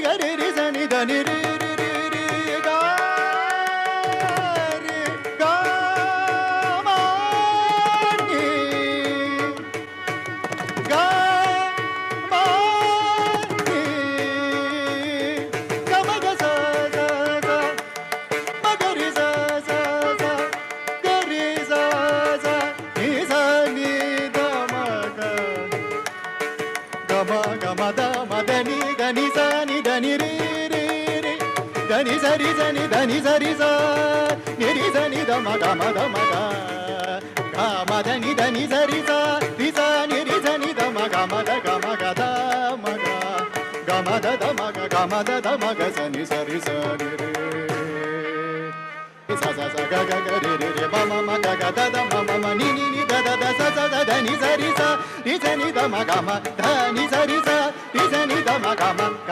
గరి రి సని దని రి రి రి రి గా రి గా మా ని గా మా ని గ మ గ స స స మ గ రి స స స గ రి స స ని స ని ద మ గ గమ గమ ద మ ద ని ద ని స ని ద ని రి రి రి ద ని స రి స ని ద ని స రి స ని రి స ని ద మ గ మ ద మ గ గ మ ద ని ద ని స రి స ని రి స ని ద మ గ మ ద గ మ గ ద మ గ గ మ ద ద మ గ గ మ ద ద మ గ స ని స రి స ని రి స స స గ గ గ రి రి రి మ మ మ గ గ ద ద మ మ మ ని ని ని ద ద ద స స ద ద ని స రి స ని ద మ గ మ ద ని స రి స ని ద మ గ మ గ